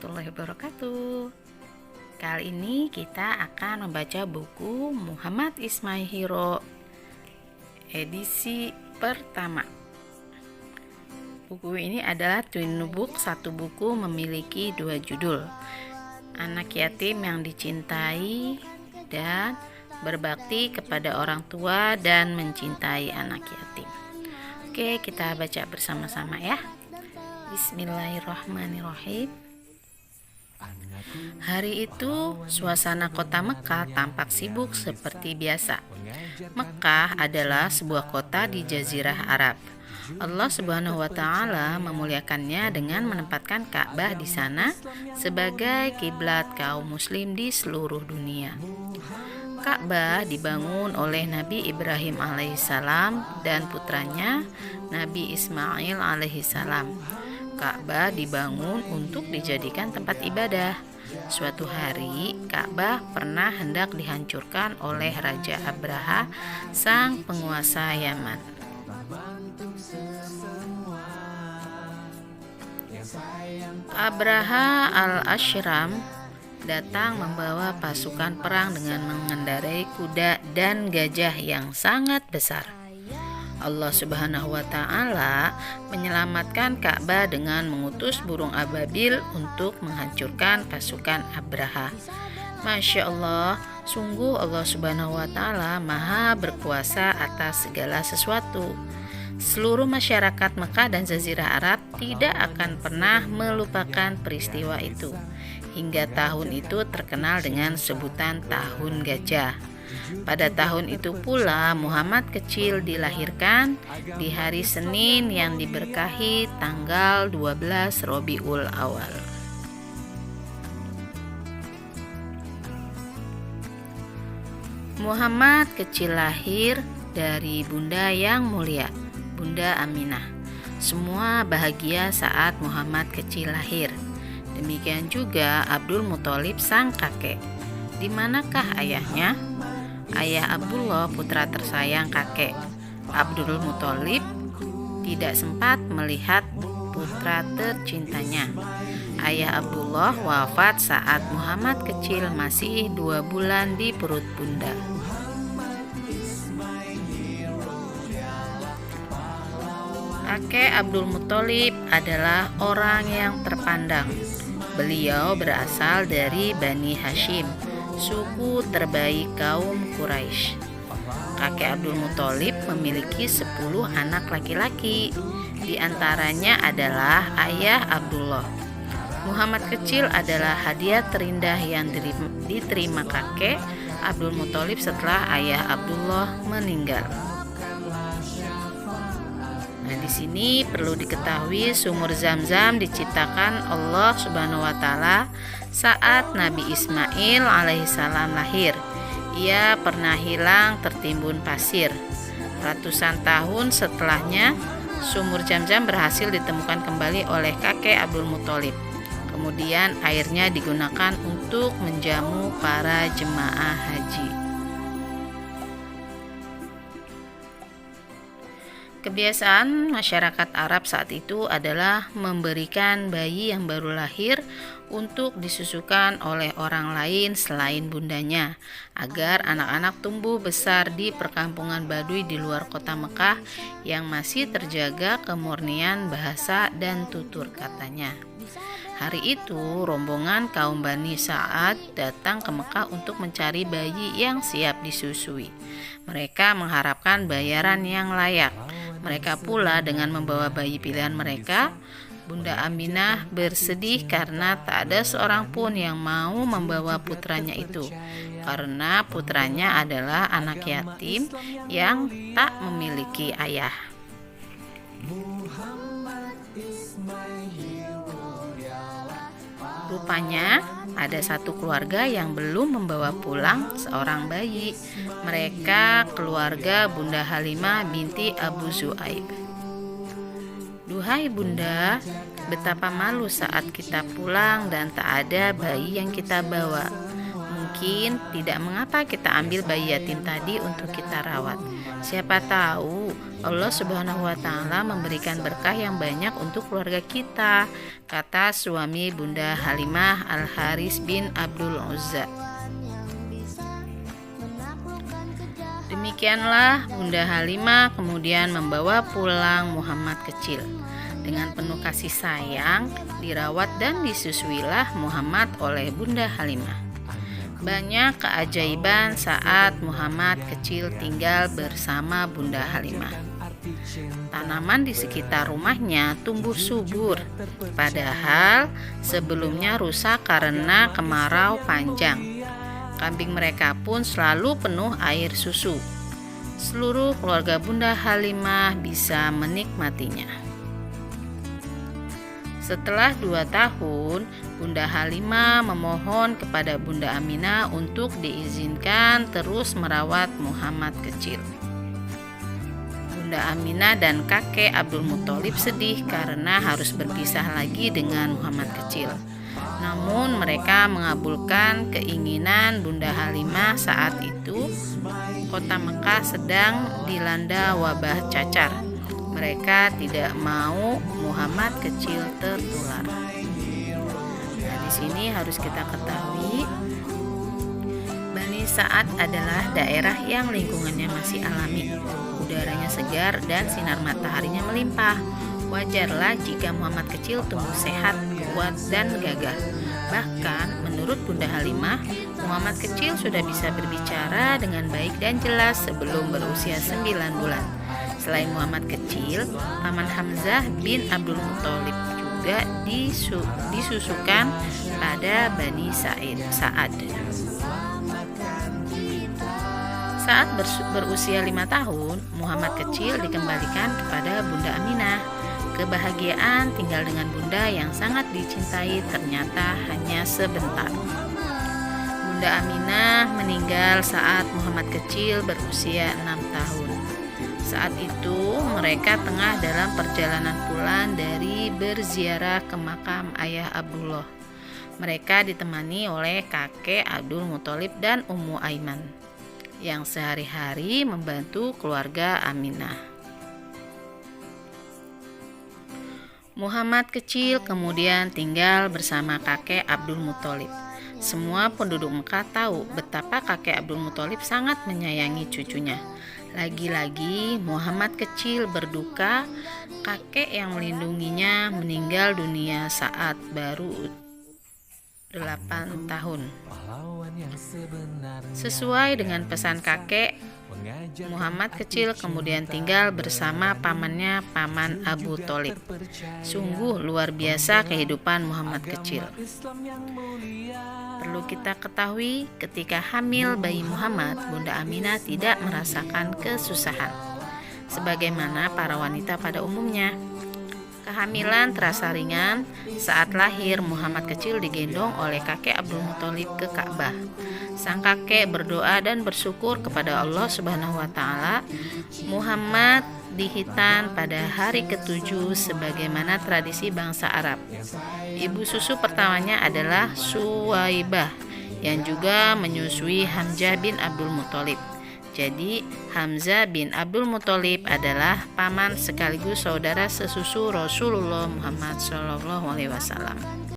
warahmatullahi wabarakatuh. Kali ini kita akan membaca buku Muhammad Ismail Hero edisi pertama. Buku ini adalah twin book, satu buku memiliki dua judul, Anak Yatim yang Dicintai dan Berbakti kepada Orang Tua dan Mencintai Anak Yatim. Oke, kita baca bersama-sama ya. Bismillahirrahmanirrahim. Hari itu suasana kota Mekah tampak sibuk seperti biasa. Mekah adalah sebuah kota di Jazirah Arab. Allah Subhanahu wa Ta'ala memuliakannya dengan menempatkan Ka'bah di sana sebagai kiblat kaum muslim di seluruh dunia. Ka'bah dibangun oleh Nabi Ibrahim alaihissalam dan putranya Nabi Ismail alaihissalam. Ka'bah dibangun untuk dijadikan tempat ibadah. Suatu hari, Ka'bah pernah hendak dihancurkan oleh Raja Abraha, sang penguasa Yaman. Abraha al-Ashram datang membawa pasukan perang dengan mengendarai kuda dan gajah yang sangat besar. Allah Subhanahu wa Ta'ala menyelamatkan Ka'bah dengan mengutus burung ababil untuk menghancurkan pasukan Abraha. Masya Allah, sungguh Allah Subhanahu wa Ta'ala Maha berkuasa atas segala sesuatu. Seluruh masyarakat Mekah dan Jazirah Arab tidak akan pernah melupakan peristiwa itu. Hingga tahun itu terkenal dengan sebutan Tahun Gajah. Pada tahun itu pula Muhammad kecil dilahirkan di hari Senin yang diberkahi tanggal 12 Rabiul Awal. Muhammad kecil lahir dari bunda yang mulia, Bunda Aminah. Semua bahagia saat Muhammad kecil lahir. Demikian juga Abdul Muthalib sang kakek. Di manakah ayahnya? Ayah Abdullah, putra tersayang kakek Abdul Muthalib, tidak sempat melihat putra tercintanya. Ayah Abdullah wafat saat Muhammad kecil masih 2 bulan di perut bunda. Kakek Abdul Muthalib adalah orang yang terpandang. Beliau berasal dari Bani Hashim, suku terbaik kaum Quraisy. Kakek Abdul Muthalib memiliki 10 anak laki-laki. Di antaranya adalah ayah Abdullah. Muhammad kecil adalah hadiah terindah yang diterima kakek Abdul Muthalib setelah ayah Abdullah meninggal. Nah, di sini perlu diketahui sumur Zam-Zam diciptakan Allah Subhanahu wa Ta'ala saat Nabi Ismail alaihissalam lahir. Ia pernah hilang tertimbun pasir. Ratusan tahun setelahnya, sumur Zam-Zam berhasil ditemukan kembali oleh kakek Abdul Muthalib. Kemudian airnya digunakan untuk menjamu para jemaah haji. Kebiasaan masyarakat Arab saat itu adalah memberikan bayi yang baru lahir untuk disusukan oleh orang lain selain bundanya, agar anak-anak tumbuh besar di perkampungan Baduy di luar kota Mekah yang masih terjaga kemurnian bahasa dan tutur katanya. Hari itu, rombongan kaum Bani Sa'ad datang ke Mekah untuk mencari bayi yang siap disusui. Mereka mengharapkan bayaran yang layak. Mereka pula dengan membawa bayi pilihan mereka. Bunda Aminah bersedih karena tak ada seorang pun yang mau membawa putranya itu, karena putranya adalah anak yatim yang tak memiliki ayah. Rupanya ada satu keluarga yang belum membawa pulang seorang bayi. Mereka keluarga Bunda Halimah binti Abu Zu'aib. Duhai bunda, betapa malu saat kita pulang dan tak ada bayi yang kita bawa. mungkin tidak mengapa kita ambil bayi yatim tadi untuk kita rawat. Siapa tahu Allah Subhanahu wa Ta'ala memberikan berkah yang banyak untuk keluarga kita, kata suami Bunda Halimah Al-Haris bin Abdul Uzza. Demikianlah Bunda Halimah kemudian membawa pulang Muhammad kecil. Dengan penuh kasih sayang, dirawat dan disusuilah Muhammad oleh Bunda Halimah. Banyak keajaiban saat Muhammad kecil tinggal bersama Bunda Halimah. Tanaman di sekitar rumahnya tumbuh subur, padahal sebelumnya rusak karena kemarau panjang. Kambing mereka pun selalu penuh air susu. Seluruh keluarga Bunda Halimah bisa menikmatinya. Setelah 2 tahun, Bunda Halimah memohon kepada Bunda Aminah untuk diizinkan terus merawat Muhammad kecil. Bunda Aminah dan kakek Abdul Muthalib sedih karena harus berpisah lagi dengan Muhammad kecil. Namun mereka mengabulkan keinginan Bunda Halimah saat itu. Kota Mekah sedang dilanda wabah cacar. Mereka tidak mau Muhammad kecil tertular. Nah, di sini harus kita ketahui, Bani Sa'ad adalah daerah yang lingkungannya masih alami, udaranya segar dan sinar mataharinya melimpah. Wajarlah jika Muhammad kecil tumbuh sehat, kuat, dan gagah. Bahkan menurut Bunda Halimah, Muhammad kecil sudah bisa berbicara dengan baik dan jelas sebelum berusia 9 bulan. Selain Muhammad kecil, paman Hamzah bin Abdul Muthalib juga disusukan pada Bani Sa'ad. Saat berusia 5 tahun, Muhammad kecil dikembalikan kepada Bunda Aminah. Kebahagiaan tinggal dengan bunda yang sangat dicintai ternyata hanya sebentar. Bunda Aminah meninggal saat Muhammad kecil berusia 6 tahun. Saat itu mereka tengah dalam perjalanan pulang dari berziarah ke makam ayah Abdullah. Mereka ditemani oleh kakek Abdul Muthalib dan Ummu Aiman yang sehari-hari membantu keluarga Aminah. Muhammad kecil kemudian tinggal bersama kakek Abdul Muthalib. Semua penduduk Mekah tahu betapa kakek Abdul Muthalib sangat menyayangi cucunya. Lagi-lagi Muhammad kecil berduka, kakek yang melindunginya meninggal dunia saat baru 8 tahun. Sesuai dengan pesan kakek, Muhammad kecil kemudian tinggal bersama pamannya, Paman Abu Thalib. Sungguh luar biasa kehidupan Muhammad kecil. Perlu kita ketahui, ketika hamil bayi Muhammad, Bunda Aminah tidak merasakan kesusahan sebagaimana para wanita pada umumnya. Kehamilan terasa ringan. Saat lahir, Muhammad kecil digendong oleh kakek Abdul Muthalib ke Ka'bah. Sang kakek berdoa dan bersyukur kepada Allah Subhanahu wa Ta'ala. Muhammad dihitan pada hari ke-7 sebagaimana tradisi bangsa Arab. Ibu susu pertamanya adalah Suwaibah yang juga menyusui Hamzah bin Abdul Muthalib. Jadi Hamzah bin Abdul Muthalib adalah paman sekaligus saudara sesusu Rasulullah Muhammad SAW.